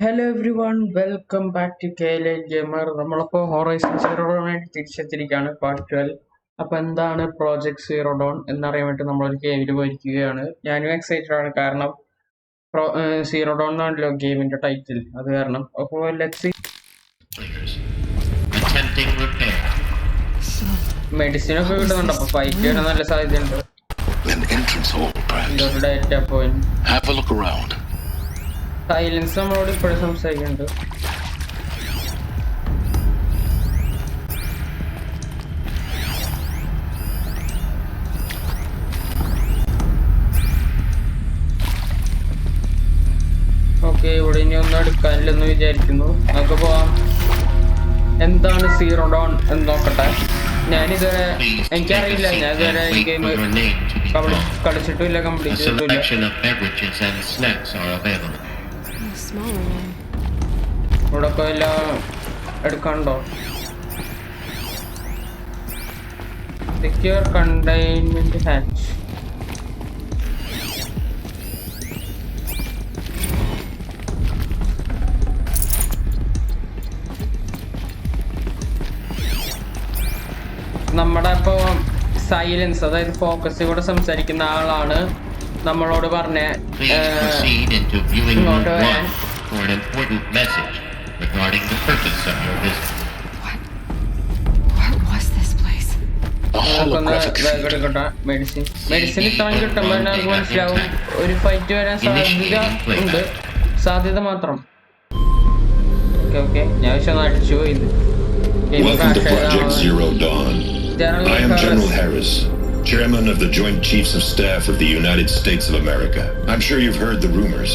Hello everyone, welcome back to KL08GAMER. നമ്മളിപ്പോൾ Horizon Zero Dawn ആയിട്ട് തിരിച്ചെത്തിയിരിക്കുകയാണ് part 12. അപ്പോൾ എന്താണ് പ്രോജക്റ്റ് സീറോ ഡോൺ എന്നറിയാൻ വേണ്ടി നമ്മളൊരു ഗെയിമിൽ പോയിരിക്കുകയാണ്. ഞാനും എക്സൈറ്റഡ് ആണ് കാരണം സീറോ ഡോൺ എന്നാണല്ലോ ഗെയിമിന്റെ ടൈറ്റിൽ, അത് കാരണം. അപ്പോൾ ലെറ്റ്സ് മെഡിസിൻ ഒക്കെ കിട്ടുന്നുണ്ട്, അപ്പോൾ ഫൈറ്റ് ചെയ്യാൻ നല്ല സാധ്യതയുണ്ട്. ഡേറ്റ പോയിന്റ് സൈലൻസ് നമ്മളോട് ഇപ്പോഴും സംസാരിക്കുന്നുണ്ട്. ഓക്കെ, ഇവിടെ ഇനി ഒന്നും എടുക്കാനില്ലെന്ന് വിചാരിക്കുന്നു. നമുക്ക് പോവാം. എന്താണ് സീറോ ഡോൺ എന്ന് നോക്കട്ടെ. ഞാനിതുവരെ എനിക്കറിയില്ല, ഞാൻ ഇതുവരെ ഈ ഗെയിം കളിച്ചിട്ടില്ല, കംപ്ലീറ്റ് ചെയ്തിട്ടില്ല. ഇവിടെ ഇപ്പോൾ എല്ലാം എടുക്കാനുണ്ടോ? Secure containment hatch. നമ്മുടെ ഇപ്പോൾ സൈലൻസ്, അതായത് ഫോക്കസ് ഇവിടെ സംസാരിക്കുന്ന ആളാണ് നമ്മളോട് പറഞ്ഞ ഇങ്ങോട്ട് വരാൻ. മെഡിസിൻ ഇത്രയും കിട്ടുമ്പോൾ നമുക്ക് മനസ്സിലാവും ഒരു ഫൈറ്റ് വരാൻ സാധ്യത ഉണ്ട്, സാധ്യത മാത്രം. ഓക്കെ ഞാൻ പക്ഷെ അടിച്ചു ഇത്. I am General Harris, Chairman of the Joint Chiefs of Staff of the United States of America. I'm sure you've heard the rumors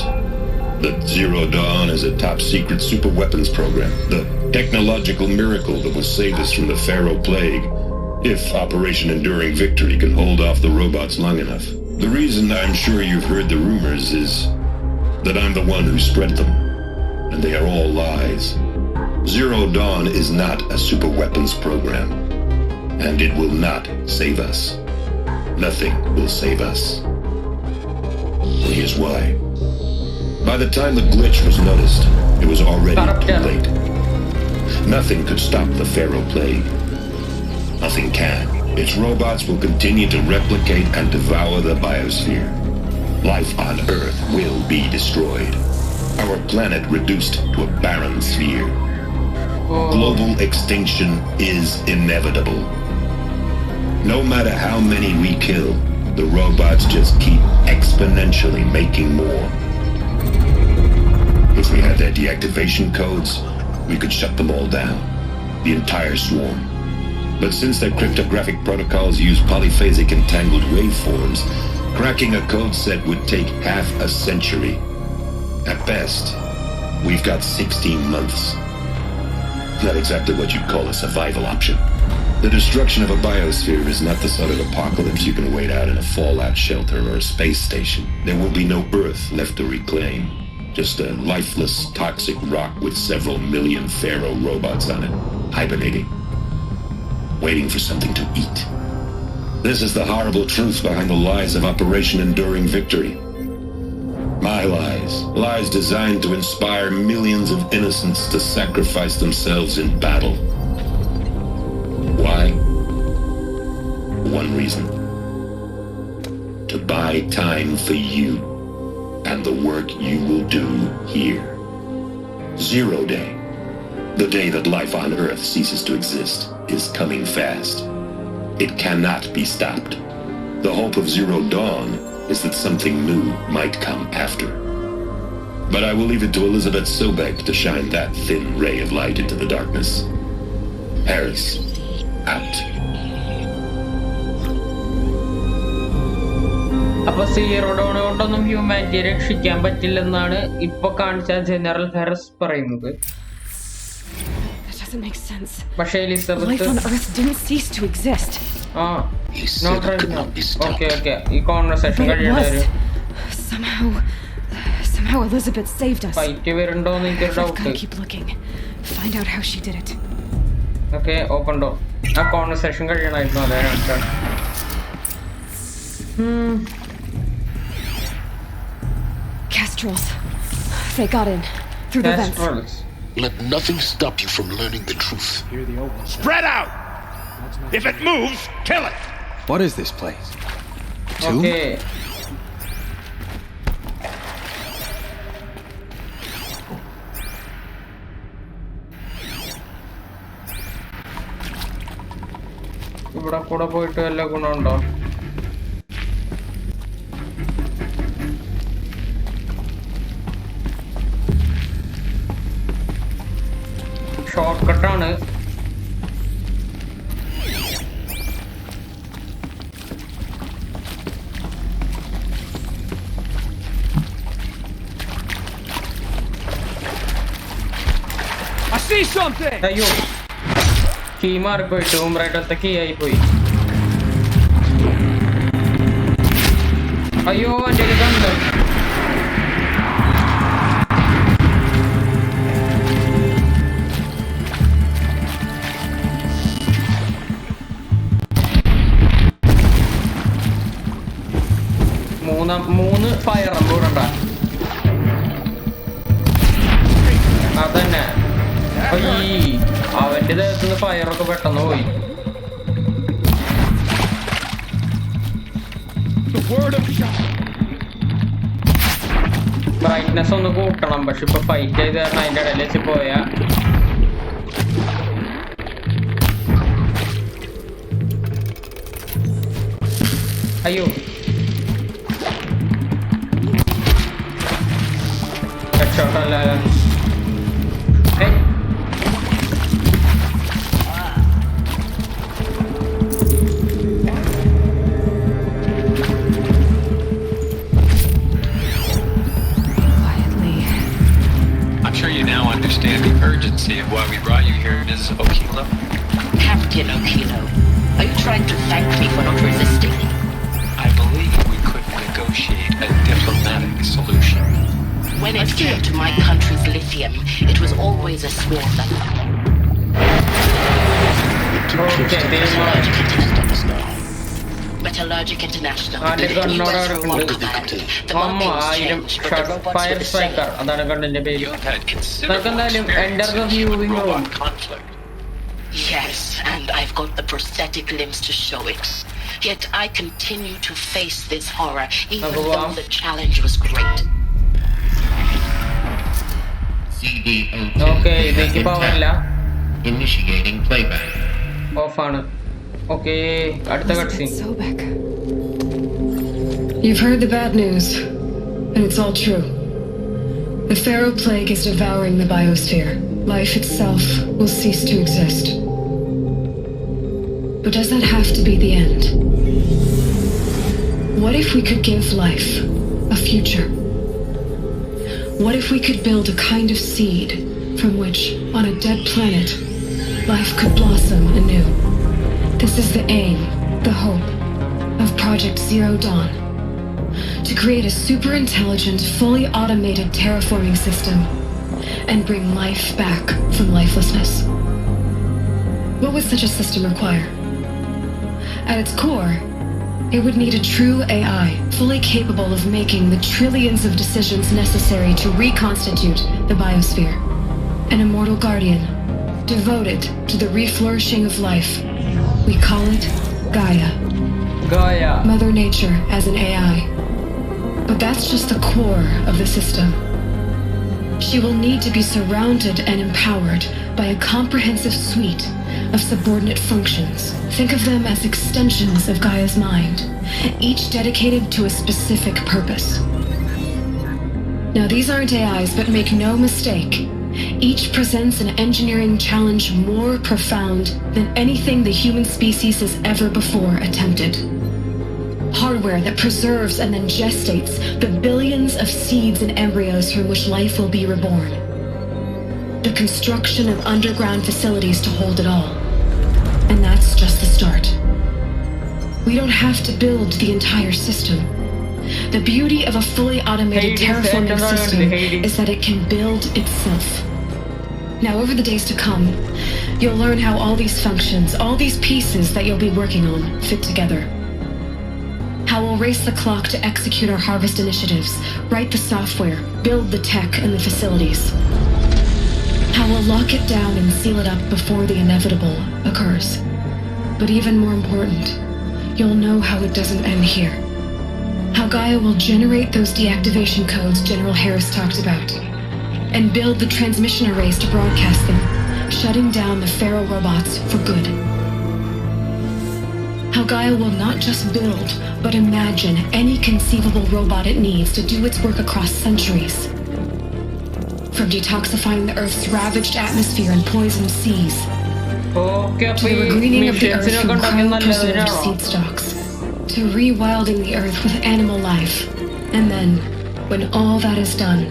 that Zero Dawn is a top-secret super weapons program, the technological miracle that will save us from the Pharaoh Plague, if Operation Enduring Victory can hold off the robots long enough. The reason I'm sure you've heard the rumors is that I'm the one who spread them, and they are all lies. Zero Dawn is not a super weapons program, and it will not save us. Nothing will save us. And here's why. By the time the glitch was noticed, it was already too late. Nothing could stop the Pharaoh Plague. Nothing can. Its robots will continue to replicate and devour the biosphere. Life on Earth will be destroyed. Our planet reduced to a barren sphere. Global extinction is inevitable. No matter how many we kill, the robots just keep exponentially making more. If we had their deactivation codes, we could shut them all down, the entire swarm. But since their cryptographic protocols use polyphasic entangled waveforms, cracking a code set would take half a century. At best, we've got 16 months. Not exactly what you'd call a survival option. The destruction of a biosphere is not the sort of apocalypse you can wait out in a fallout shelter or a space station. There will be no Earth left to reclaim. Just a lifeless, toxic rock with several million Pharaoh robots on it, hibernating, waiting for something to eat. This is the horrible truth behind the lies of Operation Enduring Victory. My lies. Lies designed to inspire millions of innocents to sacrifice themselves in battle. Why? One reason. To buy time for you and the work you will do here. Zero Day, the day that life on Earth ceases to exist, is coming fast. It cannot be stopped. The hope of Zero Dawn is that something new might come after. But I will leave it to Elizabeth Sobek to shine that thin ray of light into the darkness. Harris, out. അപ്പൊ zero Don കൊണ്ടൊന്നും ഹ്യൂമാനിറ്റിയെ രക്ഷിക്കാൻ പറ്റില്ലെന്നാണ് ഇപ്പൊ കാണിച്ച general Haris പറയുന്നത്. പക്ഷേ Elizabeth okay ഈ conversation കഴിയേണ്ടി വരും. Somehow Elizabeth saved us. Fight വരുന്നുണ്ടോന്ന് എനിക്കൊരു ഡൗട്ട്. Okay, open door. ആ കോൺവെർസേഷൻ കഴിയണമായിരുന്നു, അതെ. Castrals. They got in. through the vents. Castrol's. Let nothing stop you from learning the truth. Spread out! If it moves, kill it! What is this place? Two? Okay. ഇവിടെ കൂടെ പോയിട്ട് വല്ല ഗുണമുണ്ടോ? Short കട്ടാണ്. I see something! അയ്യോ, key മാറിപ്പോയിട്ട് ഉമ്രേറ്റത്തെ key ആയി പോയി. അയ്യോ, എൻ്റെ കണ്ട് മൂന്ന് ഫയർ കൂടണ്ട. അതന്നെ. അവന്റെ ദേഹത്തുനിന്ന് ഫയറൊക്കെ പെട്ടെന്ന് പോയി. ബ്രൈറ്റ്നെസ് ഒന്ന് കൂട്ടണം, പക്ഷെ ഇപ്പൊ ഫൈറ്റ് ചെയ്ത് കാരണം അതിന്റെ ഇടയിൽ വെച്ച് പോയാ അയ്യോ ഹെഡ്ഷോട്ടല്ല. Understand the urgency of why we brought you here, Ms. Okilo? Captain Okilo, are you trying to thank me for not resisting? I believe we could negotiate a diplomatic solution. When it came to my country's lithium, it was always a sworn that... Metallurgic International. The US robotic plant. The markings changed, but the robots were the same. You've had considerable experience in robot conflict. Yes, and I've got the prosthetic limbs to show it. Yet I continue to face this horror, even though the challenge was great. Okay, ഇതിലേക്ക് പവറില്ല. Initiating playback. ഓഫാണ്. Okay, അടുത്ത കട്ട്സീൻ. You've heard the bad news, and it's all true. The Pharaoh plague is devouring the biosphere. Life itself will cease to exist. But does that have to be the end? What if we could give life a future? What if we could build a kind of seed from which, on a dead planet, life could blossom anew? This is the aim, the hope, of Project Zero Dawn. To create a super intelligent, fully automated terraforming system and bring life back from lifelessness. What would such a system require? At its core, it would need a true AI, fully capable of making the trillions of decisions necessary to reconstitute the biosphere. An immortal guardian, devoted to the reflourishing of life. We call it Gaia. Gaia. Mother Nature as an AI. But that's just the core of the system. She will need to be surrounded and empowered by a comprehensive suite of subordinate functions. Think of them as extensions of Gaia's mind, each dedicated to a specific purpose. Now, these aren't AIs, but make no mistake, each presents an engineering challenge more profound than anything the human species has ever before attempted. Hardware that preserves and then gestates the billions of seeds and embryos from which life will be reborn. The construction of underground facilities to hold it all. And that's just the start. We don't have to build the entire system. The beauty of a fully automated terraforming system is that it can build itself. Now, over the days to come, you'll learn how all these functions, all these pieces that you'll be working on, fit together. How we'll race the clock to execute our harvest initiatives, write the software, build the tech and the facilities. How we'll lock it down and seal it up before the inevitable occurs. But even more important, you'll know how it doesn't end here. How Gaia will generate those deactivation codes General Harris talked about, and build the transmission arrays to broadcast them, shutting down the Pharaoh robots for good. How Gaia will not just build, but imagine any conceivable robot it needs to do its work across centuries. From detoxifying the Earth's ravaged atmosphere and poisoned seas, to the regreening of the Earth from cryopreserved seed stocks, to rewilding the Earth with animal life. And then, when all that is done,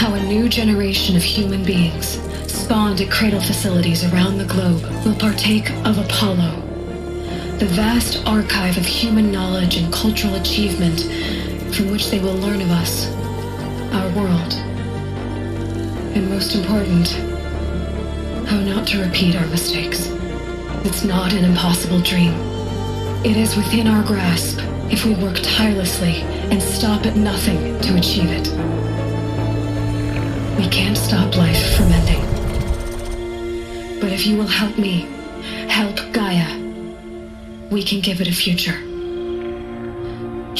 how a new generation of human beings, spawned at cradle facilities around the globe, will partake of Apollo, the vast archive of human knowledge and cultural achievement from which they will learn of us, our world, and most important, how not to repeat our mistakes. It's not an impossible dream. It is within our grasp if we work tirelessly and stop at nothing to achieve it. We can't stop life from ending. But if you will help me, help Gaia, we can give it a future.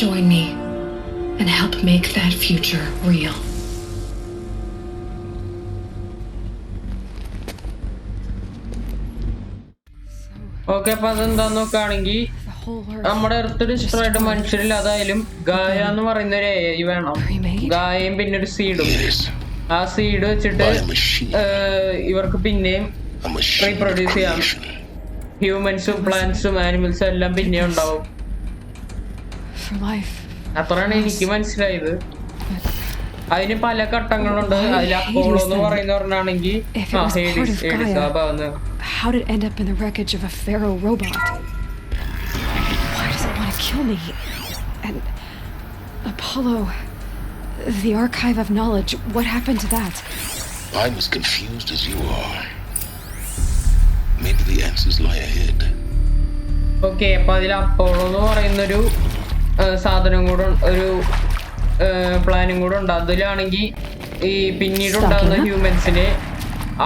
Join me and help make that future real. Okay, അപ്പൊ അതെന്താന്ന് നോക്കുകയാണെങ്കിൽ നമ്മുടെ earth ഡിസ്ട്രോ ആയിട്ട് മനുഷ്യരില്ലാതായാലും ഗായ എന്ന് പറയുന്ന ഒരു AI വേണം. ഗായയും പിന്നെ ഒരു സീഡും. ആ സീഡ് വെച്ചിട്ട് ഇവർക്ക് പിന്നെയും റീപ്രൊഡ്യൂസ് ചെയ്യാം. ഹ്യൂമൻസും പ്ലാന്റ്സും ആനിമൽസും എല്ലാം പിന്നെയും ഉണ്ടാവും. അത്രയാണ് എനിക്ക് മനസ്സിലായത്. അതിന് പല ഘട്ടങ്ങളുണ്ട്. അതിൽ അപ്പോളോ എന്ന് പറയുന്നവരാണെങ്കിൽ how did it end up in the wreckage of a Pharaoh robot? Why does it want to kill me? And Apollo, the archive of knowledge, what happened to that? I'm as confused as you are. Maybe the answers lie ahead. Okay, അപ്പൊ അതിൽ Apollo എന്ന് പറയുന്നൊരു സാധനം കൂടെ, ഒരു പ്ലാനും കൂടെ ഉണ്ട്. അതിലാണെങ്കിൽ ഈ പിന്നീട് ഉണ്ടാകുന്ന ഹ്യൂമൻസിന്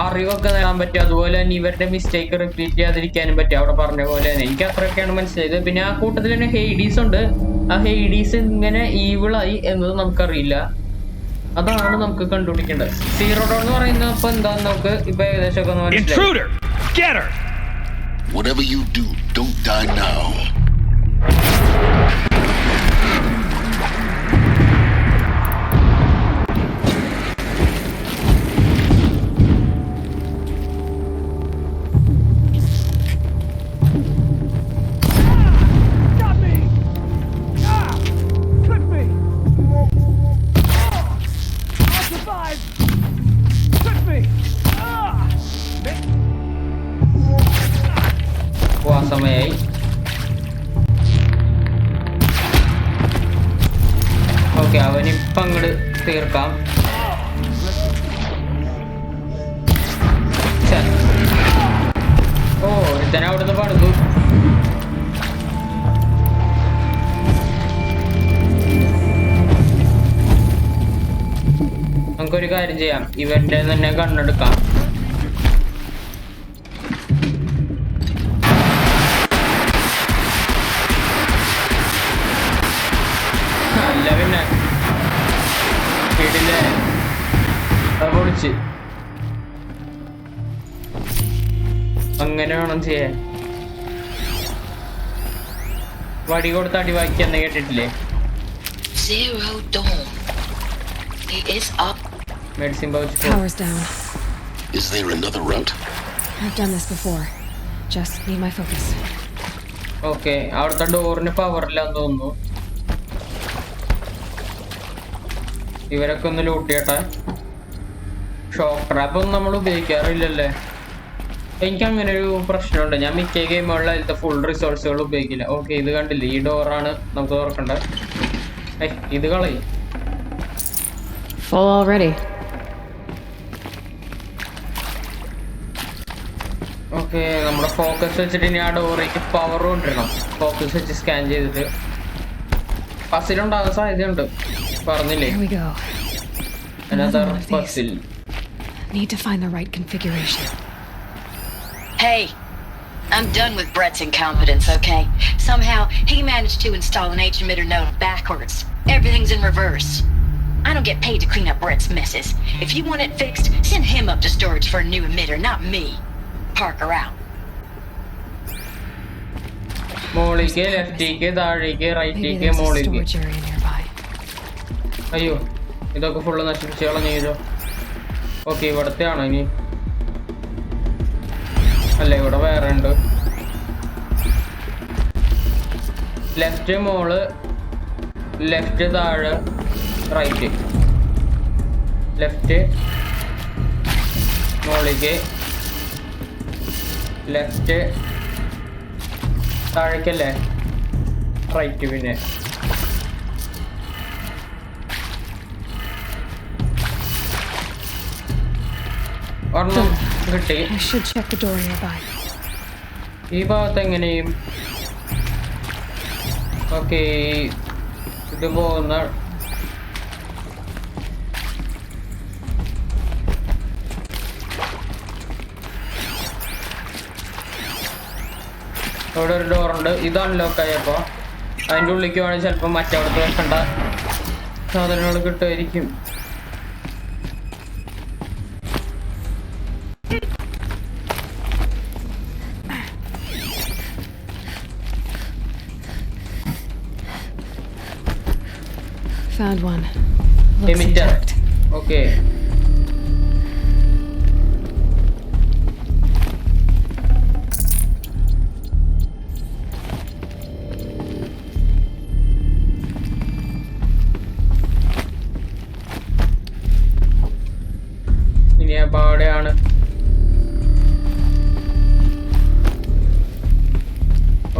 അറിവൊക്കെ നേടാൻ പറ്റും. അതുപോലെ തന്നെ ഇവരുടെ മിസ്റ്റേക്ക് റിപ്പീറ്റ് ചെയ്യാതിരിക്കാനും പറ്റും. അവിടെ പറഞ്ഞ പോലെ തന്നെ എനിക്ക് അത്രയൊക്കെയാണ് മനസ്സിലായത്. പിന്നെ ആ കൂട്ടത്തിൽ തന്നെ ഹെയ്ഡീസ് ഉണ്ട്. ആ ഹെയ്ഡീസ് ഇങ്ങനെ ഈവിളായി എന്നത് നമുക്കറിയില്ല. അതാണ് നമുക്ക് കണ്ടുപിടിക്കേണ്ടത്. സീറോ ഡോൺ എന്ന് പറയുന്നത് ഇപ്പൊ എന്താന്ന് നമുക്ക് ഇപ്പൊ ഏകദേശം ഒക്കെ മനസ്സിലായി. Whatever you do, don't die now. സമയായി. ഓക്കെ, അവനിപ്പം അങ്ങോട്ട് തീർക്കാം. ഓ, ഒരുത്തനെ അവിടുന്ന് പണിതു. നമുക്കൊരു കാര്യം ചെയ്യാം, ഇവന്റെ തന്നെ കണ്ണെടുക്കാം. അങ്ങനെ വേണം ചെയ്യാൻ. വടി കൊടുത്ത് അടി വായിക്കാന്ന് കേട്ടിട്ടില്ലേ? Medicine Power's down. Is there another route? I've done this before. Just need my focus. Okay, അവിടുത്തെ ഡോറിന് പവറില്ലാന്ന് തോന്നുന്നു. ഇവരൊക്കെ ഒന്ന് ലൂട്ട് ചെയ്യട്ടെ. ഷോക്ക് ട്രാപ്പ് ഒന്നും നമ്മൾ ഉപയോഗിക്കാറില്ലല്ലേ? എനിക്ക് അങ്ങനെ ഒരു പ്രശ്നമുണ്ട്. ഞാൻ മിക്ക ഗെയിമുകളിൽ അതിലത്തെ ഫുൾ റിസോഴ്സുകൾ ഉപയോഗിക്കില്ല. ഓക്കെ, ഇത് കണ്ടില്ലേ, ഈ ഡോറാണ് നമുക്ക് തുറക്കേണ്ടത്. ഇത് കളയും. ഓക്കെ, നമ്മുടെ ഫോക്കസ് വെച്ചിട്ട് ഇനി ആ ഡോറേക്ക് പവർ കൊണ്ടിരണം. ഫോക്കസ് വെച്ച് സ്കാൻ ചെയ്തിട്ട് പസിലുണ്ടാകാൻ സാധ്യതയുണ്ട്, പറഞ്ഞില്ലേ? Another puzzle. Need to find the right configuration. Hey, I'm done with Brett's incompetence, okay? Somehow, he managed to install an H-emitter node backwards. Everything's in reverse. I don't get paid to clean up Brett's messes. If you want it fixed, send him up to storage for a new emitter, not me. Parker out. മോളിക്ക് ലെഫ്റ്റിക്ക് താഴേക്ക് റൈറ്റിക്ക് മോളിക്ക്. അയ്യോ ഇതൊക്കെ full നശിപ്പിച്ച് കളഞ്ഞോ. Okay ഇവിടത്തെ ആണോ ഇനി? അല്ല ഇവിടെ വേറെ ഉണ്ട്. ലെഫ്റ്റ് മോള്, ലെഫ്റ്റ് താഴെ, റൈറ്റ്. ലെഫ്റ്റ് മോളിക്ക്, ലെഫ്റ്റ് താഴേക്കല്ലേ, റൈറ്റ്. പിന്നെ ഒരെണ്ണം കിട്ടി. ഈ ഭാഗത്ത് എങ്ങനെയും ഓക്കെ. ഇത് പോകുന്ന ഇവിടെ ഒരു ഡോറുണ്ട്. ഇത് അൺലോക്ക് ആയപ്പോൾ അതിൻ്റെ ഉള്ളിലേക്ക് വേണമെങ്കിൽ ചിലപ്പോൾ മറ്റവിടത്ത് വെക്കേണ്ട സാധനങ്ങൾ കിട്ടുമായിരിക്കും. Found one. Looks intact. Okay. ഇനി അവിടെയാണ്.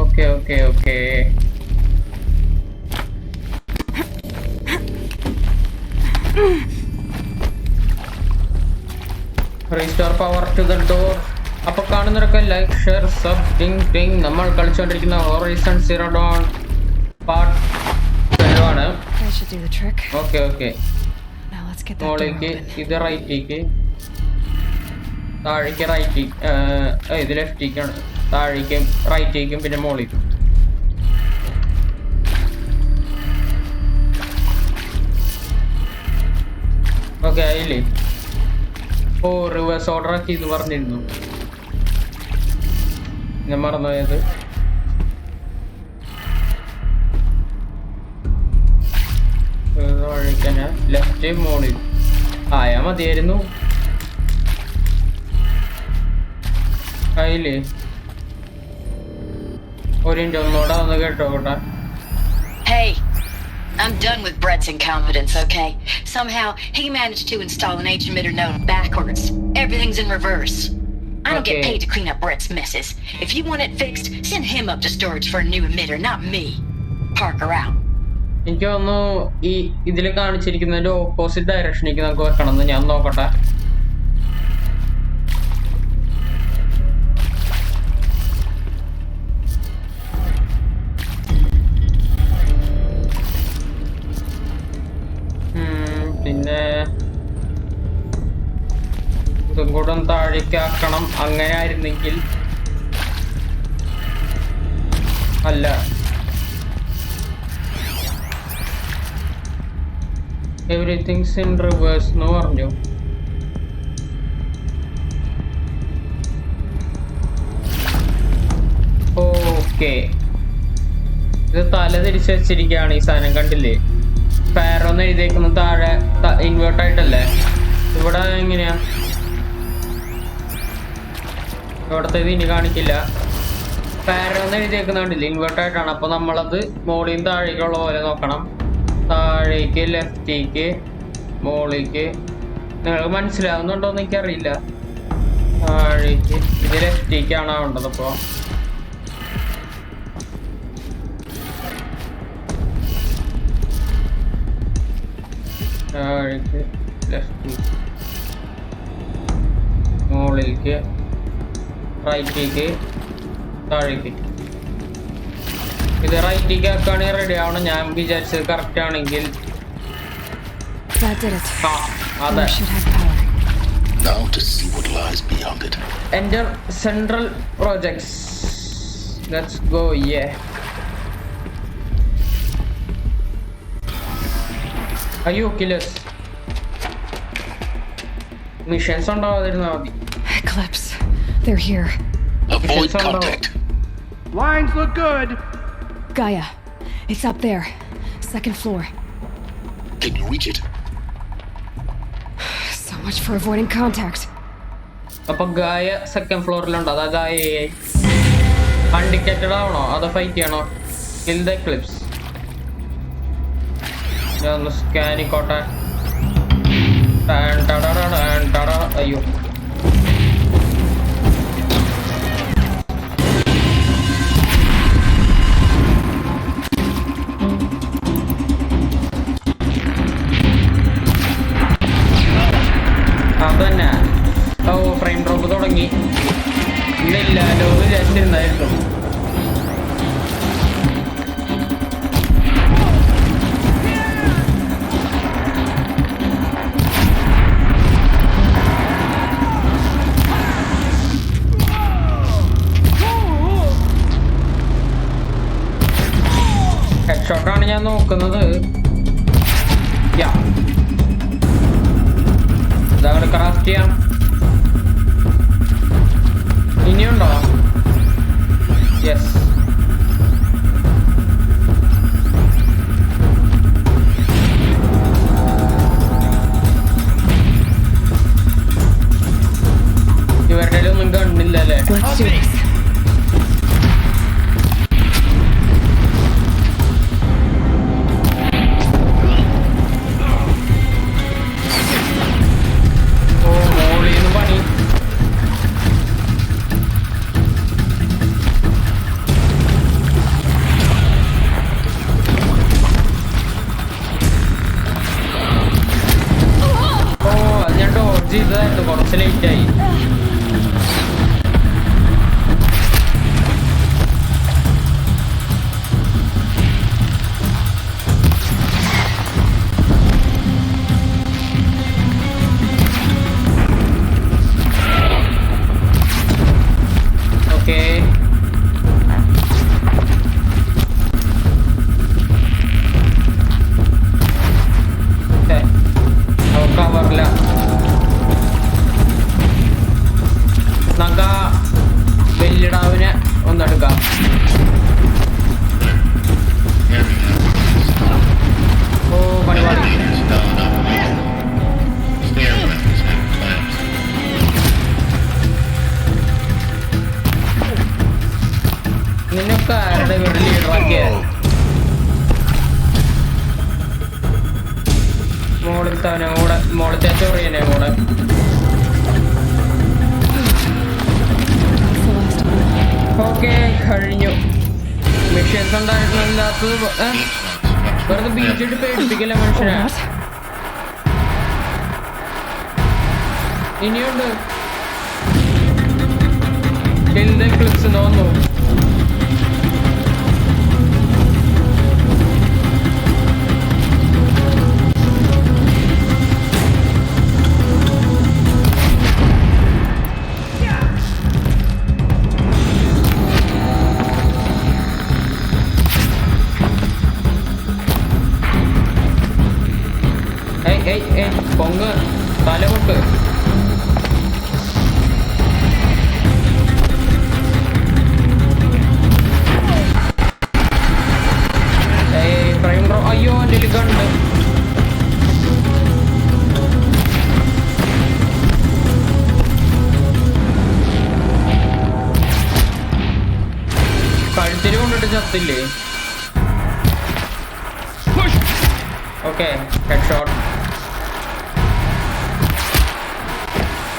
Okay okay okay. Restore power to the door. അപ്പോൾ കാണുന്നവരൊക്കെ ലൈക്ക്, ഷെയർ, സബ്, ടിങ് ടിങ്. നമ്മൾ കളിച്ചുകൊണ്ടിരിക്കുന്ന ഹൊറൈസൺ സീറോ ഡോൺ പാർട്ട് 12 ആണ്. Okay okay. മോളിലേക്ക് ഇത് റൈറ്റിലേക്ക്, താഴേക്ക് റൈറ്റിക്ക്, ഇത് ലെഫ്റ്റിക്കാണ്, താഴേക്കും റൈറ്റിലേക്കും പിന്നെ മോളിലേക്കും. ഓക്കെ ആയില്ലേ? ഓ റിവേഴ്സ് ഓർഡർ ആക്കി ഇത് പറഞ്ഞിരുന്നു, ഞാൻ മറന്നുപോയത്. വഴിക്കന്നെ ലെഫ്റ്റ് മോളിൽ ആയാ മതിയായിരുന്നു. ആയില്ലേ? ഒരു മിനിറ്റ് ഒന്നുകൂടെ ഒന്ന് കേട്ടോ കേട്ടാ. Hey, I'm done with Brett's incompetence, okay? Somehow, he managed to install an H-emitter node backwards. Everything's in reverse. I don't get paid to clean up Brett's messes. If you want it fixed, send him up to storage for a new emitter, not me. Parker out. എനിക്ക് തോന്നുന്നു ഈ ഇതിൽ കാണിച്ചിരിക്കുന്നതിന്റെ opposite ഡയറക്ഷനിലേക്ക് നമുക്ക് വെക്കണമെന്ന്. ഞാൻ നോക്കട്ടെ. പിന്നെ ഇതും കൂടെ ഒന്ന് താഴേക്ക് ആക്കണം. അങ്ങനെ ആയിരുന്നെങ്കിൽ അല്ല, എവറിത്തിങ്സ് ഇൻ റിവേഴ്സ് എന്ന് പറഞ്ഞു. ഓക്കെ, ഇത് തല തിരിച്ച് വെച്ചിരിക്കുകയാണ് ഈ സാധനം, കണ്ടില്ലേ? ഫാറോന്ന് എഴുതിയേക്കുന്നത് താഴെ ഇൻവേർട്ട് ആയിട്ടല്ലേ? ഇവിടെ എങ്ങനെയാ? ഇവിടത്തെ ഇത് ഇനി കാണിക്കില്ല. ഫാറോന്ന് എഴുതിയേക്കുന്ന കണ്ടില്ലേ? ഇൻവേർട്ട് ആയിട്ടാണ്. അപ്പൊ നമ്മളത് മോളിൽ താഴേക്കുള്ള പോലെ നോക്കണം. താഴേക്ക്, ലെഫ്റ്റിക്ക്, മോളിലേക്ക്. നിങ്ങൾക്ക് മനസ്സിലാവുന്നുണ്ടോന്ന് എനിക്കറിയില്ല. താഴേക്ക് ഇത് ലെഫ്റ്റിക്കാണ് ആവേണ്ടത്. അപ്പോൾ താഴേക്ക്, ലെഫ്റ്റിക്ക്, മോളിലേക്ക്, റൈറ്റിലേക്ക്, താഴേക്ക്. ഇത് റൈറ്റിലേക്ക് ആക്കുകയാണെങ്കിൽ റെഡി ആവണം. ഞാൻ വിചാരിച്ചത് കറക്റ്റ് ആണെങ്കിൽ. അതെ Now to see what lies beyond it. Enter central projects. Let's go, yeah. Are you killers? Missions on the Eclipse. They're here. Avoid contact. Lines look good. Gaia. It's up there. Second floor. Can you reach it? So much for avoiding contact. Appa Gaia second floor lunda. Ada Gaia. Undetected aano? Ada fight cheyano? Kill the Eclipse. Jannu scan kotta. Tada. Ayyo. അതന്നെ ഓ frame drop തുടങ്ങി ഇല്ല load വിചാരിച്ചിരുന്നായിരുന്നു ഹെഡ്ഷോട്ടാണ് ഞാൻ നോക്കുന്നത് ഇതവിടെ craft ചെയ്യാം ഇനിയുണ്ടോ yes ഇവരുടെ ഒന്നും കണ്ടില്ലല്ലേ കുറച്ച് ലേറ്റായി ഓക്കെ കവറില്ല നമുക്ക് വെല്ലിടാവിനെ ഒന്നെടുക്കാം ഓ പരിപാടി നിന്നൊക്കെ ആരുടെ വീട്ടിൽ ലീഡറാക്കിയ മോളിത്തവനെ മോളത്തെ ചൊറിയനെ മോളെ ഓക്കെ കഴിഞ്ഞു മിഷൻസ് ഉണ്ടായിരുന്നില്ലാത്തത് വെറുതെ ബീച്ചിട്ട് പേടിപ്പിക്കില്ല മനുഷ്യനെ ഇനിയുണ്ട് ക്ലിപ്സ് തോന്നുന്നു പൊങ്ങ് തലമുട്ട് ഫ്രെയിം ഡ്രോ അയ്യോ എൻ്റെ കണ്ട് കഴുത്തിൽ കൊണ്ടിട്ട് ചത്തില്ലേ ഓക്കെ ഹെഡ് ഷോട്ട്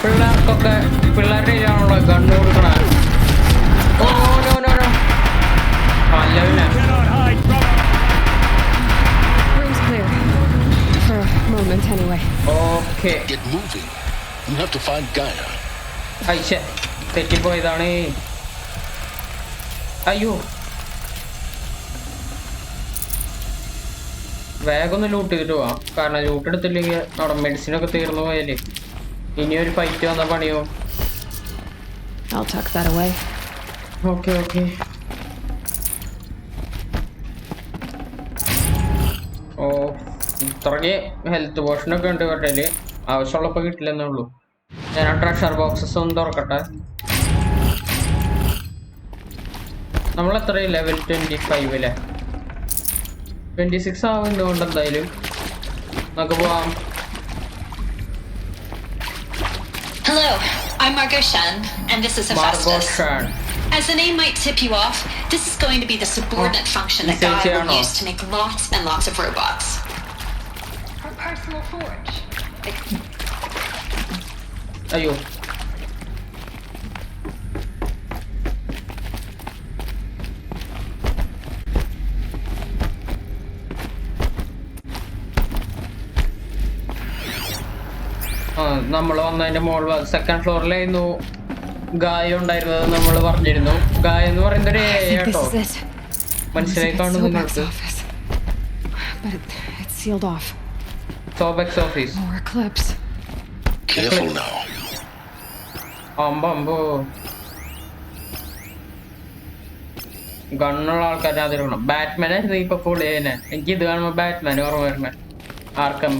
പിള്ളേർക്കൊക്കെ പിള്ളേരുടെ കയ്യിലാണല്ലോ ഗണ്ണ് കൊടുക്കണേ ഓ നോ നോ നോ അല്ല പിന്നെ ഓക്കെ അയ്യ തെറ്റിപ്പോയതാണ് അയ്യോ വേഗം ഒന്ന് ലൂട്ട് ചെയ്തിട്ട് പോവാം കാരണം ലൂട്ട് എടുത്തില്ലെങ്കിൽ അവിടെ മെഡിസിനൊക്കെ തീർന്നു പോയാലേ ഇനി ഒരു ഫൈറ്റ് വന്ന പണിയോ? I'll tuck that away. Okay okay. ഓ ഇത്രയ്ക്ക് ഹെൽത്ത് പോർഷനൊക്കെ ഉണ്ട് കട്ടയില്. ആവശ്യമുള്ളപ്പോൾ കിട്ടില്ലെന്നേ ഉള്ളൂ. ഞാൻ ആ ട്രഷർ ബോക്സസ് ഒന്ന് തുറക്കട്ടെ. നമ്മളെത്ര ലെവൽ 25 അല്ലേ? 26 ആവുന്നതുകൊണ്ട് എന്തായാലും നമുക്ക് പോവാം. Hello, I'm Margot Shan, and this is Hephaestus. As the name might tip you off, this is going to be the subordinate function that God will use to make lots and lots of robots. Her personal forge. അയ്യോ നമ്മൾ വന്നതിന്റെ മുകളിൽ second ഫ്ലോറിലായിരുന്നു ഗായ ഉണ്ടായിരുന്നത്. നമ്മൾ പറഞ്ഞിരുന്നു ഗായ എന്ന് പറയുന്നത് ഒരു കേട്ടോ. മനസ്സിലായി കാണുന്നു നിങ്ങൾക്ക്? സോബെക്സ് ഓഫീസ്. അമ്പോ ഗണ്ണുള്ള ആൾക്കാരെ അതിരണം. ബാറ്റ്മാൻ ആയിരുന്നു ഇപ്പൊ പൊളിയേനെ. എനിക്ക് ഇത് കാണുമ്പോ ബാറ്റ്മാൻ ഓർമ്മ വരുന്നേ. ആർക്കം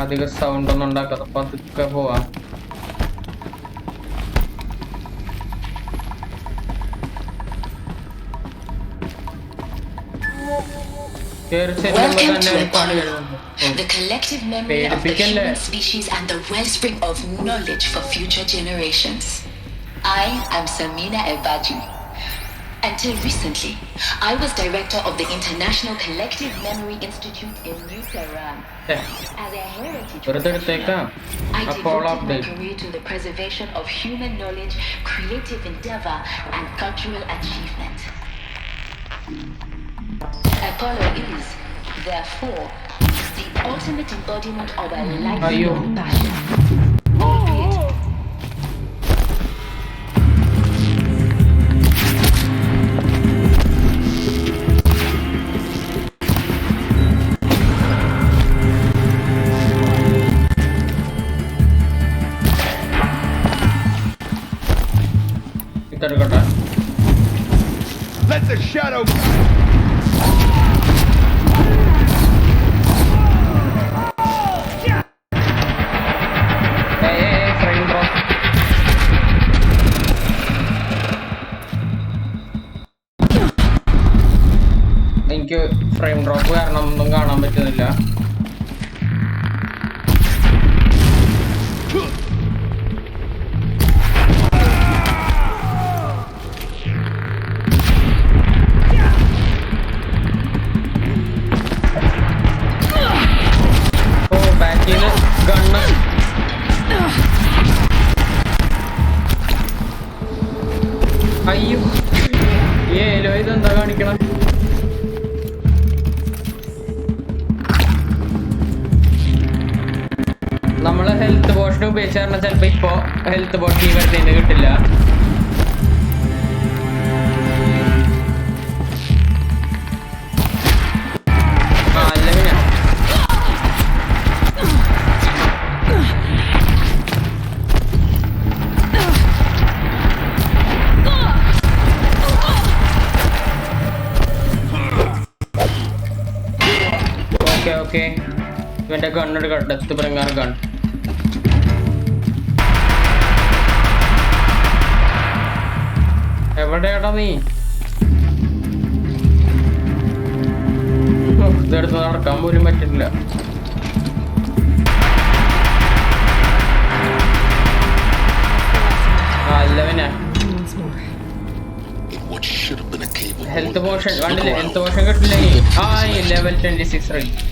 അധികം സൗണ്ട് ഒന്നും ഉണ്ടാക്കാതെ പതുക്കെ പോവാം. The collective memory of the human species and the wellspring of knowledge for future generations. I am Samina Ebaji. Until recently, I was director of the International Collective Memory Institute in New Tehran. As a heritage professional, I devoted my career to the preservation of human knowledge, creative endeavor, and cultural achievement. Apollo is, therefore, the ultimate embodiment of a lifelong passion. Albeit Let the shadow. എനിക്ക് frame drop കാരണം ഒന്നും കാണാൻ പറ്റുന്നില്ല. അയ്യോ ഏലോ ഇതെന്താ കാണിക്കണം? നമ്മള് health portion ഉപയോഗിച്ച കാരണം ചിലപ്പോ ഇപ്പൊ ഹെൽത്ത് പോഷൻ ഈ വരുന്നതിന് കിട്ടില്ല. അല്ല പിന്നെ ഓക്കെ ഇവന്റെ ഗണ്ണെടുക്കാം. Death bringer gun. എവിടെയാടാ നീ? ഇതെടുത്ത് നടക്കാൻ പോലും പറ്റില്ല. അല്ലവനാ ഹെൽത്ത് പോഷൻ കണ്ടില്ലേ? ഹെൽത്ത് പോഷൻ കിട്ടില്ല ഇനി. ലെവൽ 26 റേഞ്ച്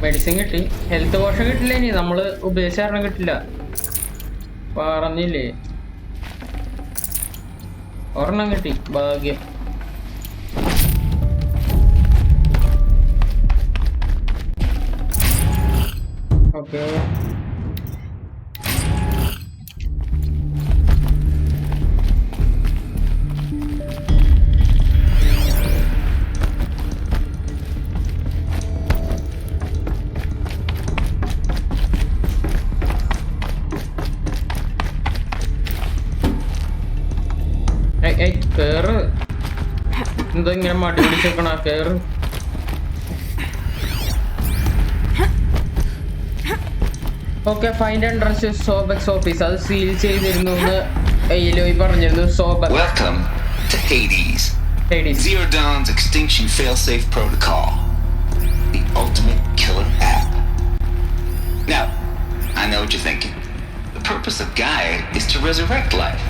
മെഡിസിൻ കിട്ടി. ഹെൽത്ത് പോഷൻ കിട്ടില്ല ഇനി. നമ്മള് ഉപയോഗിച്ച കാരണം കിട്ടില്ല. പറഞ്ഞില്ലേ? ഒരെണ്ണം കിട്ടി. ഭാഗ്യം. ഓക്കെ ഇങ്ങനെ മടി പിടിച്ചേക്കണ കേറ്. Okay, find entrance Sobek's office. അത് സീൽ ചെയ്തിരുന്നു എന്ന് എയിലോയി പറഞ്ഞിരുന്നു. Sobek's. Welcome to Hades. Zero Dawn's extinction failsafe protocol. The ultimate killer app. Now, I know what you're thinking. The purpose of Gaia is to resurrect life.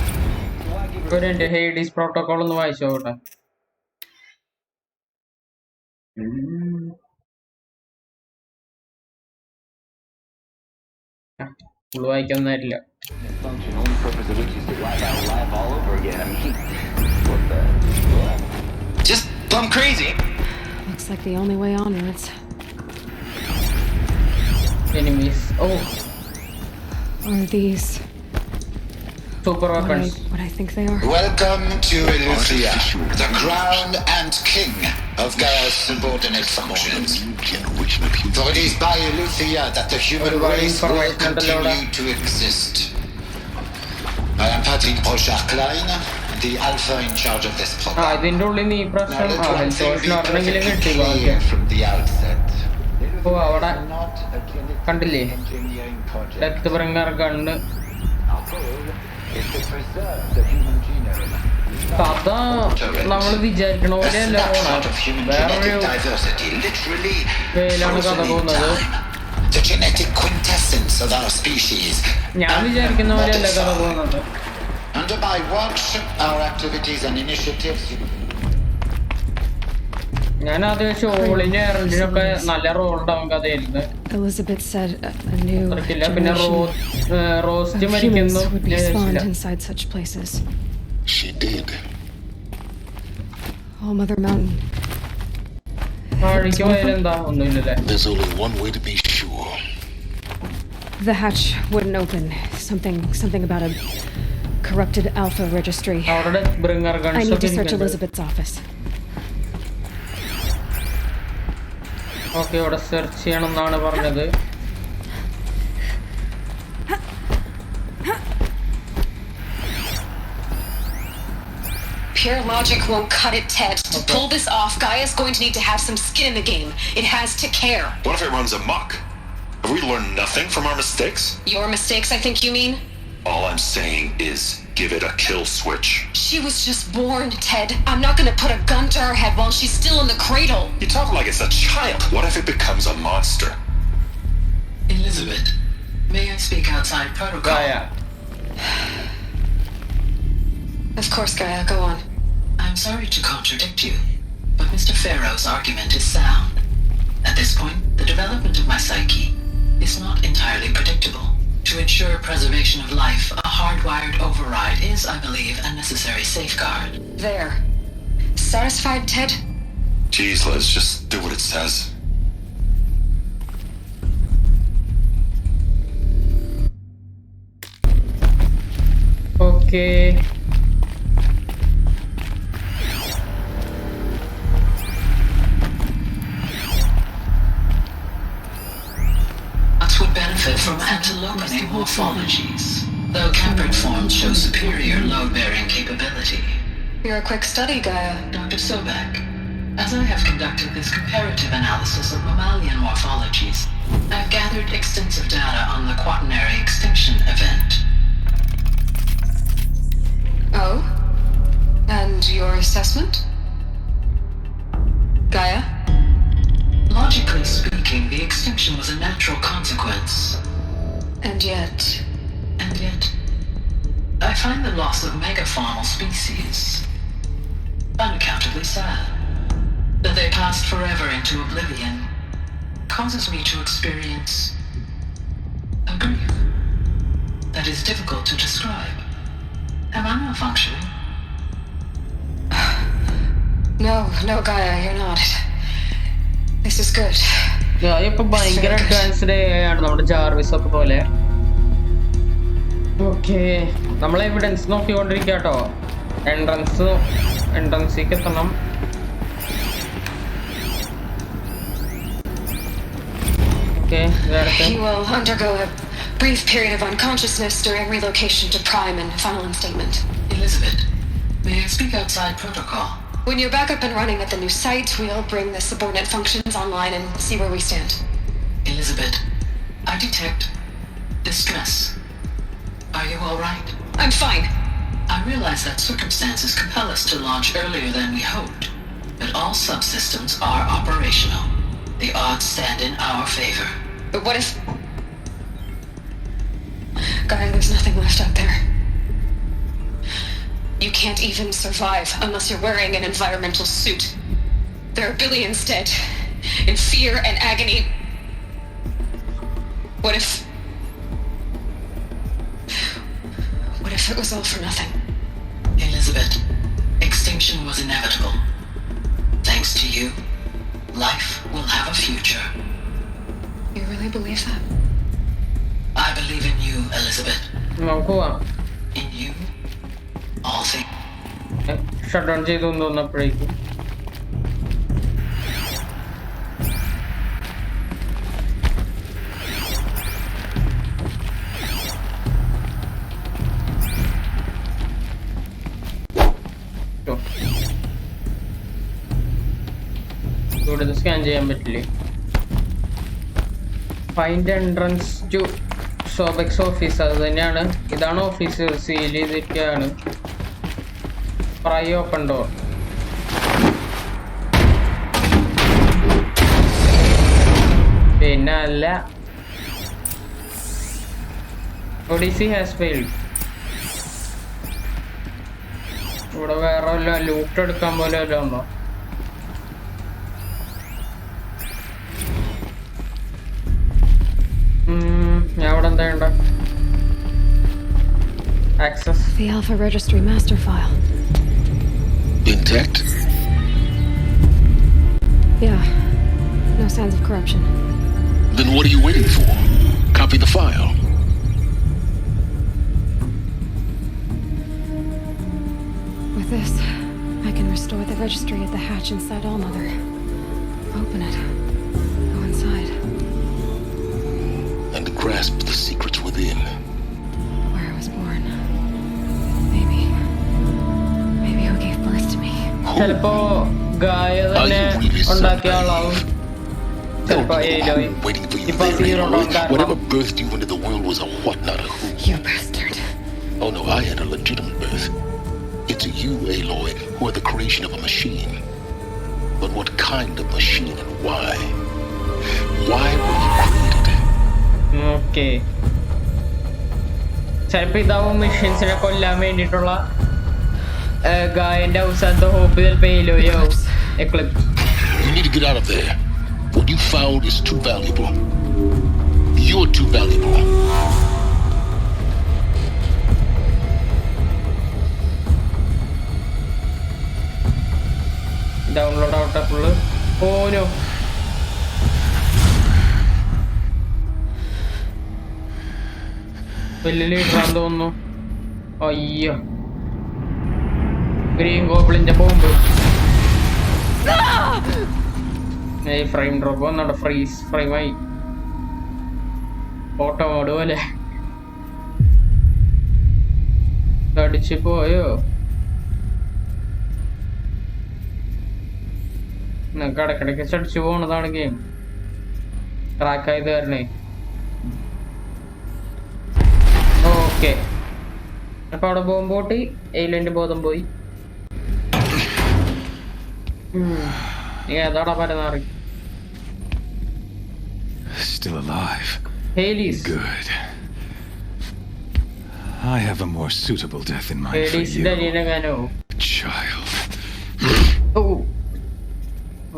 ഒരു Hades protocol ഒന്ന് വായിച്ചോ കേട്ടോ. വായിക്കൊന്നായിട്ടില്ല. Just plumb crazy. Looks like the only way onwards. Enemies. Oh. Or these super weapons. What I think they are. Welcome to Eleuthia, the crown and king of Gaia's subordinate functions. For it is by Eleuthia that the human race will continue to exist. I am Patrick Brochard-Klein, the alpha in charge of this program. ഇതിന്റെ ഉള്ളിൽ നീ പ്രശ്നം അറിഞ്ഞെങ്കിലും കിട്ടി. From the outset. ഓ, അവിടെ കണ്ടില്ലേ രക്തപ്രകാര കണ്ണ്. കഥ നമ്മൾ വിചാരിക്കണ പോലെ അല്ല പോണ. വേറൊരു വേലാണ് കഥ പോകുന്നത്. ഞാൻ വിചാരിക്കുന്ന പോലെ അല്ല കഥ പോകുന്നത്. Under my watch, our activities and initiatives. ഞാൻ അത് ഷോളിന് എറണ്ടിനൊക്കെ നല്ല റോൾ ഉണ്ടാവും കഥയായിരുന്നു. Elizabeth said a new പിന്നെ റോസ്റ്റ് മരിക്കുന്നു. would be spawned inside such places. She did. Oh, Mother Mountain. ആഴിക്ക് പോയാലെന്താ ഒന്നുമില്ലല്ലേ. There's only one way to be sure. The hatch wouldn't open. Something about a corrupted alpha registry. I need to search Elizabeth's office. Okay, ഇവിടെ search ചെയ്യണം എന്നാണ് പറഞ്ഞത്. Pure logic won't cut it, Ted. To pull this off, Gaia's going to need to have some skin in the game. It has to care. What if it runs amok? Have we learned nothing from our mistakes? Your mistakes, I think you mean? All I'm saying is give it a kill switch. She was just born, Ted. I'm not gonna put a gun to her head while she's still in the cradle. You talk like it's a child. What if it becomes a monster? Elizabeth, may I speak outside protocol? Gaia. Of course, Gaia, go on. I'm sorry to contradict you, but Mr. Farrow's argument is sound. At this point, the development of my psyche is not entirely predictable. To ensure preservation of life, a hardwired override is, I believe, a necessary safeguard. There. Satisfied, Ted? Jeez, Liz, just do what it says. Okay. Would benefit from antilope morphologies, though campered forms show superior load-bearing capability. You're a quick study, Gaia. Dr. Sobek, as I have conducted this comparative analysis of mammalian morphologies, I've gathered extensive data on the quaternary extinction event. Oh? And your assessment? Gaia? Logically speaking, the extinction was a natural consequence. And yet, I find the loss of megafaunal species unaccountably sad. That they passed forever into oblivion causes me to experience a grief that is difficult to describe. Am I malfunctioning? No, Gaia, you're not. This is good. ഇപ്പൊ ഭയങ്കര advanced ആണ് നമ്മുടെ Jarvis ഒക്കെ പോലെ. Okay, നമ്മൾ evidence നോക്കിക്കൊണ്ടിരിക്കുക കേട്ടോ. എൻട്രൻസിലേക്ക് എത്തണം. He will undergo a brief period of unconsciousness during relocation to Prime and final instatement. Elizabeth, may I speak outside protocol? When you're back up and running at the new site, we'll bring the subordinate functions online and see where we stand. Elizabeth, I detect distress. Are you all right? I'm fine. I realize that circumstances compel us to launch earlier than we hoped, but all subsystems are operational. The odds stand in our favor. But what if... Guy, there's nothing left out there. You can't even survive unless you're wearing an environmental suit. There are billions dead, in fear and agony. What if it was all for nothing? Elizabeth, extinction was inevitable. Thanks to you, life will have a future. You really believe that? I believe in you, Elizabeth. In you, all things. Shut down ചെയ്തു തോന്നപ്പോഴേക്കും ഇവിടെ scan ചെയ്യാൻ പറ്റില്ലേ? Find entrance to Sobek's office. അത് തന്നെയാണ്. ഇതാണ് office. Seal ചെയ്തിരിക്കുകയാണ്. Pry open door. പിന്നെ അല്ല, Odyssey has failed. ഇവിടെ വേറെ വല്ല ലൂട്ട് എടുക്കാൻ പോലെ വല്ല ഉണ്ടോ? ഞാൻ ഇവിടെ എന്താ വേണ്ട? Access the Alpha Registry master file. Intact? Yeah. No signs of corruption. Then what are you waiting for? Copy the file. With this, I can restore the registry at the hatch inside Allmother. Open it. Go inside. And grasp the secrets within. Where I was born. Maybe who gave birth to me. ചിലപ്പോ ഗായ തന്നെ ഉണ്ടാക്കിയ ആളാവും. ചിലപ്പോ Waiting for you there, Aloy. Whatever birthed you into the world was a what, not a who. You bastard. Oh no, I had a legitimate birth. It's you, Aloy, who are the creation of a machine. But what kind of machine and why? Why were you created? Okay. ചിലപ്പോ ഇതാവും മെഷീൻസിനെ കൊല്ലാൻ വേണ്ടിയിട്ടുള്ള ഗായന്റെ അവസാനത്തെ hope. ചിലപ്പോ ഏലോയോ Eclipse. You need to get out of there. What you found is too valuable. You're too valuable. Download ആവട്ടെ full. ഓനോ വലിയ ലീഡറാന്ന് തോന്നുന്നു. അയ്യോ, ഗ്രീൻ ഗോബ്ലിന്റെ ബോംബ്. ഫ്രെയിം ഡ്രോപ്പ് വന്നോട്ടെ. ഫ്രീസ് ഫ്രെയിമായി. ഓട്ടോ മോഡ് പോലെ അടിച്ച് പോയോ? ഇടക്കിടക്ക് ചടിച്ചു പോണതാണ് ഗെയിം. ട്രാക്കായത് കാരണേ. ഓക്കെ, അപ്പൊ അവിടെ ബോംബ് പൊട്ടി. എയിലിന്റെ ബോധം പോയി. ഏതാടാ പരന്നാറി? Still alive. Hades. Good. I have a more suitable death in mind for Hades you. Dalianagano. Child. Oh.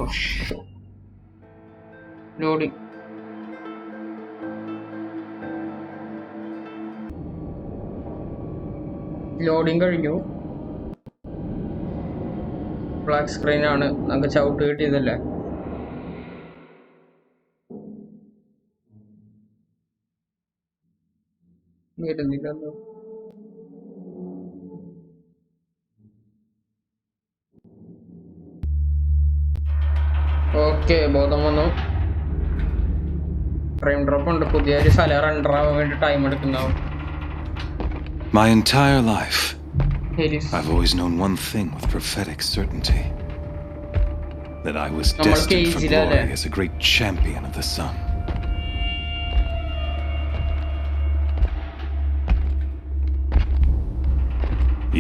Oh. Loading. Loading കഴിഞ്ഞു. ബ്ലാക്ക് സ്ക്രീൻ ആണ്. നമുക്ക് ചവിട്ട് കിട്ടിയതല്ലേ. വരുന്നില്ലല്ലോ. ഓക്കെ, ബോധം വന്നു. ഫ്രെയിം ഡ്രോപ്പ് ഉണ്ട്. പുതിയൊരു സ്ഥലം റെൻഡർ ആവാൻ വേണ്ടി time എടുക്കുന്നാവും. My entire life, I've always known one thing with prophetic certainty. That I was destined for glory as a great champion of the sun.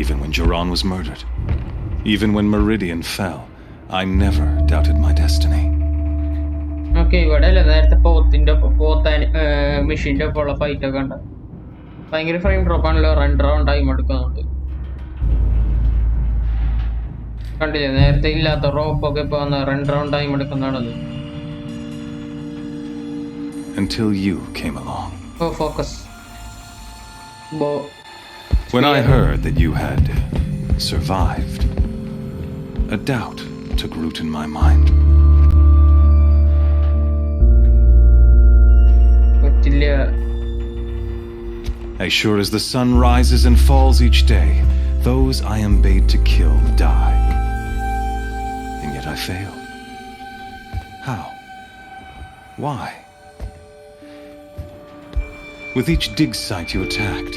Even when Joran was murdered, even when Meridian fell, I never doubted my destiny. Okay, ഇവിടെ അല്ലേ നേരത്തെ മെഷീൻ്റെ ഒപ്പം ഉള്ള fight ഒക്കെ ഉണ്ട്. ഭയങ്കര frame drop ആണല്ലോ, റെൻഡർ ആവാൻ ടൈം എടുക്കുന്നുണ്ട്. കണ്ടില്ലേ, നേരത്തെ ഇല്ലാത്ത റോപ്പൊക്കെ ഇപ്പൊ വന്ന് റെൻഡർ ആവാൻ time എടുക്കുന്നതാണത്. Until you came along. Oh, focus. When I heard that you had survived, a doubt took root in my mind. As sure as the sun rises and falls each day, those I am bade to kill die. And yet I failed. How? Why? With each dig site you attacked,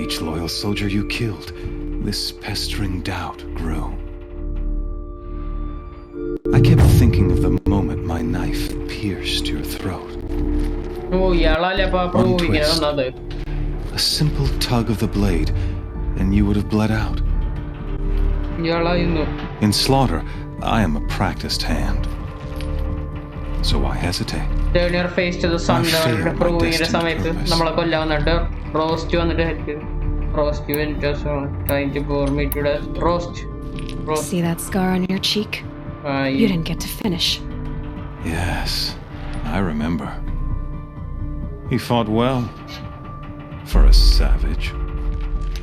each loyal soldier you killed, this pestering doubt grew. I kept thinking of the moment my knife pierced your throat. One twist, a simple tug of the blade, and you would have bled out. In slaughter, I am a practiced hand. So why hesitate? Turn your face to the sun. Proving it സമയത്ത് നമ്മളെ കൊല്ലാൻ വന്നിട്ട് roast വന്നിട്ട് help roast trying to bore me to death. Roast. See that scar on your cheek? You didn't get to finish. Yes, I remember. He fought well for a savage.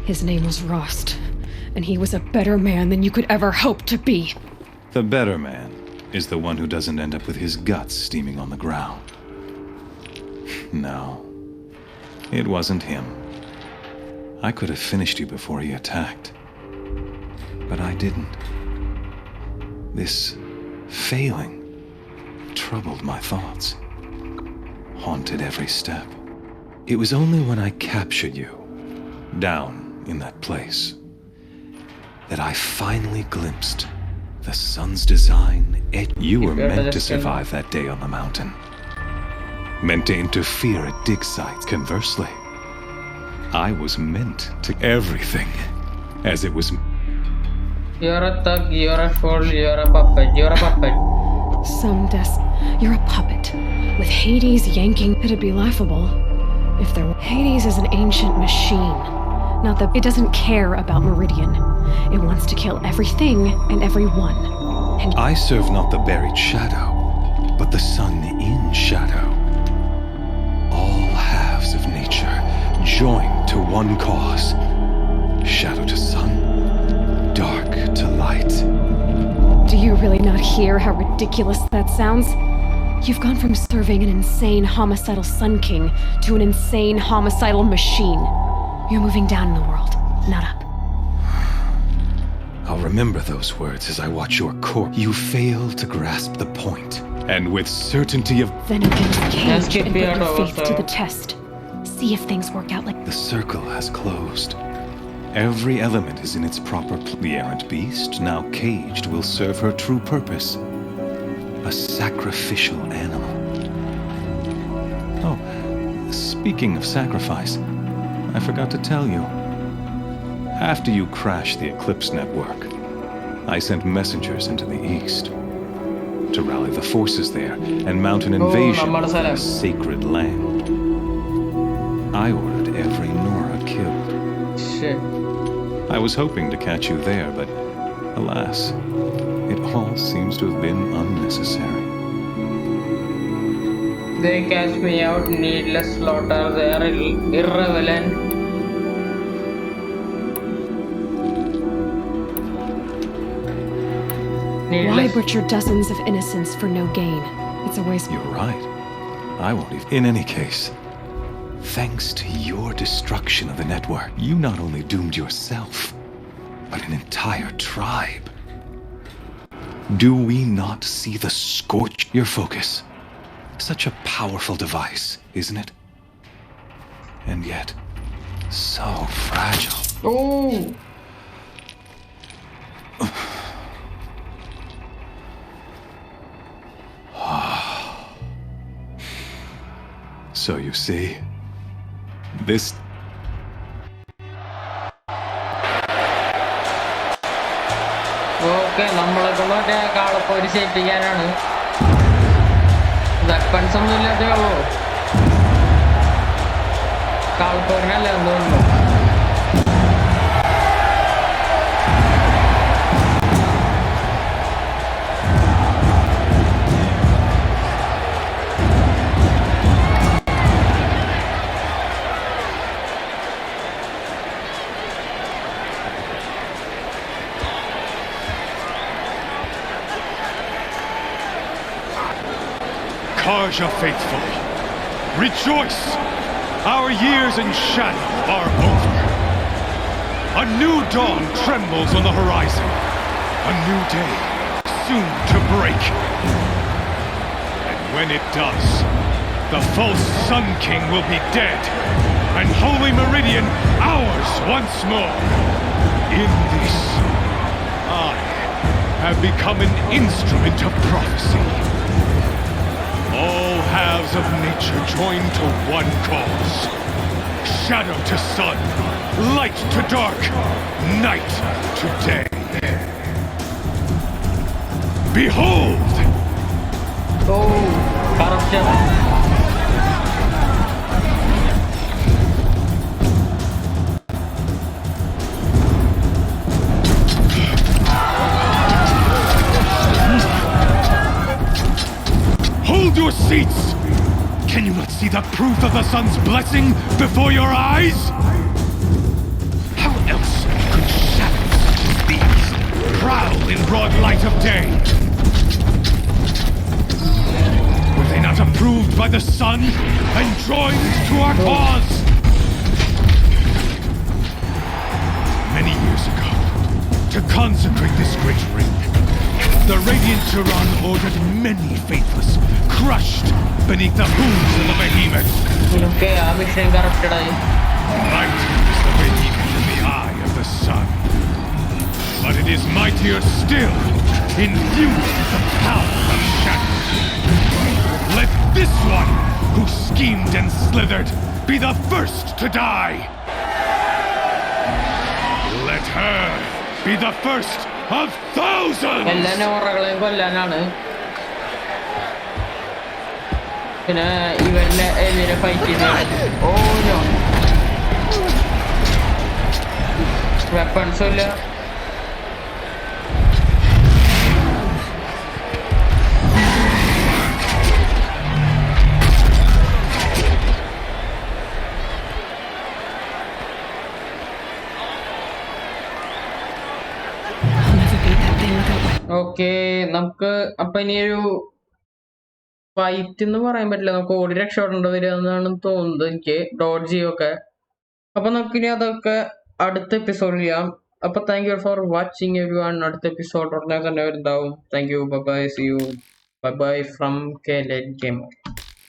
His name was Rost, and he was a better man than you could ever hope to be. The better man is the one who doesn't end up with his guts steaming on the ground. No, it wasn't him. I could have finished you before he attacked, but I didn't. This failing troubled my thoughts, haunted every step. It was only when I captured you, down in that place, that I finally glimpsed the sun's design. You were meant to survive that day on the mountain. Meant to interfere at dig sites. Conversely, I was meant to everything as it was. You're a thug, you're a fool, you're a puppet, you're a puppet. You're a puppet. With Hades yanking, it'd be laughable if there were. Hades is an ancient machine. Not that it doesn't care about Meridian. It wants to kill everything and everyone. And I serve not the buried shadow, but the sun in shadow. All halves of nature joined to one cause. Shadow to sun, dark to light. Do you really not hear how ridiculous that sounds? You've gone from serving an insane homicidal Sun King to an insane homicidal machine. You're moving down in the world, not up. I'll remember those words as I watch your corpse. You fail to grasp the point, and with certainty of... Then against cage and put your faith to the test. See if things work out like... The circle has closed. Every element is in its proper place. The errant beast, now caged, will serve her true purpose. A sacrificial animal. Oh, speaking of sacrifice, I forgot to tell you. After you crashed the Eclipse network, I sent messengers into the east to rally the forces there and mount an invasion of the sacred land. I ordered every Nora killed. Shit. I was hoping to catch you there, but alas, it all seems to have been unnecessary. They catch me out, needless slaughter, they are irrelevant. Why butcher dozens of innocents for no gain? It's a waste. You're right. I won't even... In any case, thanks to your destruction of the network, you not only doomed yourself, but an entire tribe. Do we not see the scorch? Your focus. Such a powerful device, isn't it? And yet, so fragile. Oh! So you see, this... Okay, നമ്മളെ കൊണ്ട് മറ്റേ കാളപ്പോര് ചെയ്യിപ്പിക്കാനാണ്. Weapons ഒന്നും ഇല്ലാത്തേ ഉള്ളൂ. കാളപ്പോരിനല്ല എന്തുകൊണ്ടു. Karja faithful, rejoice! Our years in shadow are over. A new dawn trembles on the horizon. A new day soon to break. And when it does, the false Sun King will be dead, and Holy Meridian ours once more. In this, I have become an instrument of prophecy. All halves of nature join to one cause. Shadow to sun, light to dark, night to day. Behold! Oh, corruption. Hold your seats! Can you not see the proof of the sun's blessing before your eyes? How else could shadows such as these prowl in broad light of day? Were they not approved by the sun and joined to our cause? Many years ago, to consecrate this great ring, the Radiant Turan ordered many faithless crushed beneath the hooves of the behemoth. Okay, I'm corrupted. Might is the behemoth in the eye of the sun, but it is mightier still, infused with the power of shadow. Let this one, who schemed and slithered, be the first to die. Let her be the first of thousands. Oh no. Weapons illa. Okay, നമുക്ക് അപ്പൊ ഇനിയൊരു fight എന്ന് പറയാൻ പറ്റില്ല, നമുക്ക് ഓടി രക്ഷപ്പെടേണ്ടി വരിക എന്നാണ് തോന്നുന്നത് എനിക്ക്, ഡോഡ്ജിയൊക്കെ. അപ്പൊ നമുക്കിനി അതൊക്കെ അടുത്ത എപ്പിസോഡിൽ ചെയ്യാം. അപ്പൊ thank you for watching every one. അടുത്ത എപ്പിസോഡ് ഉടനെ തന്നെ വരുന്നതാവും. Thank you, bye bye, see you, bye bye from KL08GAMER.